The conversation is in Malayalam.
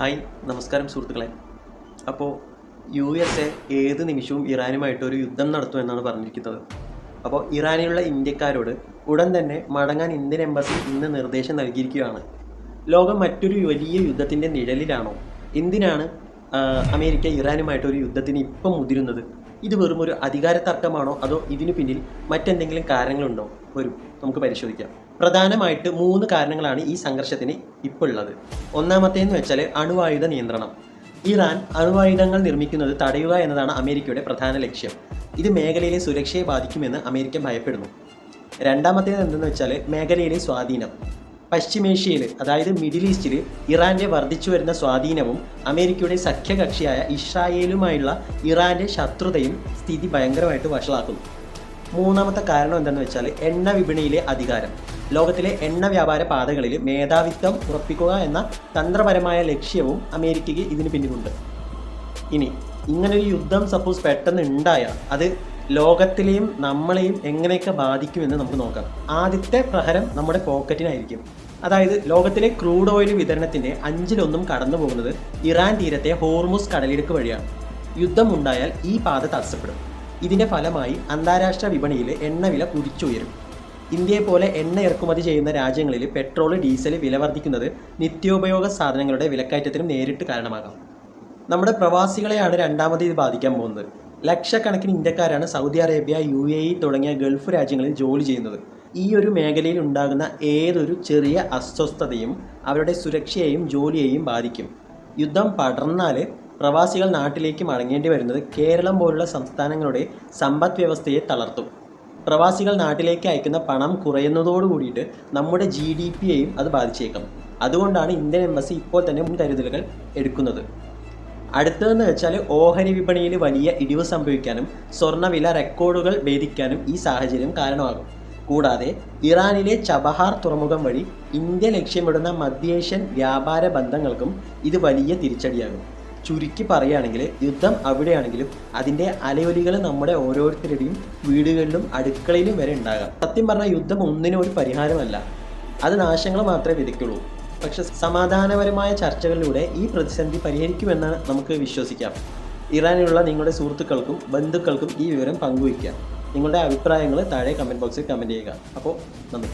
ഹായ് നമസ്കാരം സുഹൃത്തുക്കളെ. അപ്പോൾ USA ഏത് നിമിഷവും ഇറാനുമായിട്ടൊരു യുദ്ധം നടത്തുമെന്നാണ് പറഞ്ഞിരിക്കുന്നത്. അപ്പോൾ ഇറാനിലുള്ള ഇന്ത്യക്കാരോട് ഉടൻ തന്നെ മടങ്ങാൻ ഇന്ത്യൻ എംബസി ഇന്ന് നിർദ്ദേശം നൽകിയിരിക്കുകയാണ്. ലോകം മറ്റൊരു വലിയ യുദ്ധത്തിൻ്റെ നിഴലിലാണോ? എന്തിനാണ് അമേരിക്ക ഇറാനുമായിട്ടൊരു യുദ്ധത്തിന് ഇപ്പം മുതിരുന്നത്? ഇത് വെറും ഒരു അധികാര തർക്കമാണോ, അതോ ഇതിനു പിന്നിൽ മറ്റെന്തെങ്കിലും കാരണങ്ങളുണ്ടോ? വരും നമുക്ക് പരിശോധിക്കാം. പ്രധാനമായിട്ട് 3 കാരണങ്ങളാണ് ഈ സംഘർഷത്തിന് ഇപ്പോൾ ഉള്ളത്. ഒന്നാമത്തേന്ന് വെച്ചാൽ അണുവായുധ നിയന്ത്രണം. ഇറാൻ അണുവായുധങ്ങൾ നിർമ്മിക്കുന്നത് തടയുക എന്നതാണ് അമേരിക്കയുടെ പ്രധാന ലക്ഷ്യം. ഇത് മേഖലയിലെ സുരക്ഷയെ ബാധിക്കുമെന്ന് അമേരിക്ക ഭയപ്പെടുന്നു. രണ്ടാമത്തേത് എന്തെന്ന് വെച്ചാൽ മേഖലയിലെ സ്വാധീനം. പശ്ചിമേഷ്യയിൽ, അതായത് മിഡിൽ ഈസ്റ്റിൽ ഇറാൻ്റെ വർദ്ധിച്ചു വരുന്ന സ്വാധീനവും അമേരിക്കയുടെ സഖ്യകക്ഷിയായ ഇസ്രായേലുമായുള്ള ഇറാൻ്റെ ശത്രുതയും സ്ഥിതി ഭയങ്കരമായിട്ട് വഷളാക്കുന്നു. മൂന്നാമത്തെ കാരണം എന്താണെന്ന് വെച്ചാൽ എണ്ണ വിപണിയിലെ അധികാരം. ലോകത്തിലെ എണ്ണ വ്യാപാര പാതകളിൽ മേധാവിത്വം ഉറപ്പിക്കുക എന്ന തന്ത്രപരമായ ലക്ഷ്യവും അമേരിക്കയ്ക്ക് ഇതിന് പിന്നിലുണ്ട്. ഇനി ഇങ്ങനൊരു യുദ്ധം സപ്പോസ് പെട്ടെന്ന് ഉണ്ടായാൽ അത് ലോകത്തിലെയും നമ്മളെയും എങ്ങനെയൊക്കെ ബാധിക്കുമെന്ന് നമുക്ക് നോക്കാം. ആദ്യത്തെ പ്രഹരം നമ്മുടെ പോക്കറ്റിനായിരിക്കും. അതായത് ലോകത്തിലെ ക്രൂഡ് ഓയിൽ വിതരണത്തിൻ്റെ 5/1 കടന്നു പോകുന്നത് ഇറാൻ തീരത്തെ ഹോർമുസ് കടലിടുക്ക് വഴിയാണ്. യുദ്ധം ഉണ്ടായാൽ ഈ പാത തടസ്സപ്പെടും. ഇതിൻ്റെ ഫലമായി അന്താരാഷ്ട്ര വിപണിയിൽ എണ്ണവില കുതിച്ചുയരും. ഇന്ത്യയെ പോലെ എണ്ണ ഇറക്കുമതി ചെയ്യുന്ന രാജ്യങ്ങളിൽ പെട്രോൾ, ഡീസൽ വില വർദ്ധിക്കുന്നത് നിത്യോപയോഗ സാധനങ്ങളുടെ വിലക്കയറ്റത്തിനും നേരിട്ട് കാരണമാകാം. നമ്മുടെ രണ്ടാമത് ഇത് ബാധിക്കാൻ പോകുന്നത്. ലക്ഷക്കണക്കിന് ഇന്ത്യക്കാരാണ് സൗദി അറേബ്യ, UAE തുടങ്ങിയ ഗൾഫ് രാജ്യങ്ങളിൽ ജോലി ചെയ്യുന്നത്. ഈ ഒരു മേഖലയിൽ ഉണ്ടാകുന്ന ഏതൊരു ചെറിയ അസ്വസ്ഥതയും അവരുടെ സുരക്ഷയെയും ജോലിയെയും ബാധിക്കും. യുദ്ധം പടർന്നാൽ പ്രവാസികൾ നാട്ടിലേക്ക് മടങ്ങേണ്ടി വരുന്നത് കേരളം പോലുള്ള സംസ്ഥാനങ്ങളുടെ സമ്പദ് വ്യവസ്ഥയെ തളർത്തും. പ്രവാസികൾ നാട്ടിലേക്ക് അയക്കുന്ന പണം കുറയുന്നതോടു കൂടിയിട്ട് നമ്മുടെ GDPയെയും അത് ബാധിച്ചേക്കാം. അതുകൊണ്ടാണ് ഇന്ത്യൻ എംബസി ഇപ്പോൾ തന്നെ മുൻകരുതലുകൾ എടുക്കുന്നത്. അടുത്തതെന്ന് വെച്ചാൽ ഓഹരി വിപണിയിൽ വലിയ ഇടിവ് സംഭവിക്കാനും സ്വർണ്ണവില റെക്കോർഡുകൾ ഭേദിക്കാനും ഈ സാഹചര്യം കാരണമാകും. കൂടാതെ ഇറാനിലെ ചബഹാർ തുറമുഖം വഴി ഇന്ത്യ ലക്ഷ്യമിടുന്ന മധ്യേഷ്യൻ വ്യാപാര ബന്ധങ്ങൾക്കും ഇത് വലിയ തിരിച്ചടിയാകും. ചുരുക്കി പറയുകയാണെങ്കിൽ യുദ്ധം അവിടെയാണെങ്കിലും അതിൻ്റെ അലയൊലികൾ നമ്മുടെ ഓരോരുത്തരുടെയും വീടുകളിലും അടുക്കളയിലും വരെ ഉണ്ടാകാം. സത്യം പറഞ്ഞാൽ യുദ്ധം ഒന്നിനും ഒരു പരിഹാരമല്ല, അത് നാശങ്ങൾ മാത്രമേ വിതയ്ക്കുള്ളൂ. പക്ഷെ സമാധാനപരമായ ചർച്ചകളിലൂടെ ഈ പ്രതിസന്ധി പരിഹരിക്കുമെന്ന് നമുക്ക് വിശ്വസിക്കാം. ഇറാനിലുള്ള നിങ്ങളുടെ സുഹൃത്തുക്കൾക്കും ബന്ധുക്കൾക്കും ഈ വിവരം പങ്കുവയ്ക്കുക. നിങ്ങളുടെ അഭിപ്രായങ്ങൾ താഴെ കമൻറ്റ് ബോക്സിൽ കമൻറ്റ് ചെയ്യുക. അപ്പോൾ നന്ദി.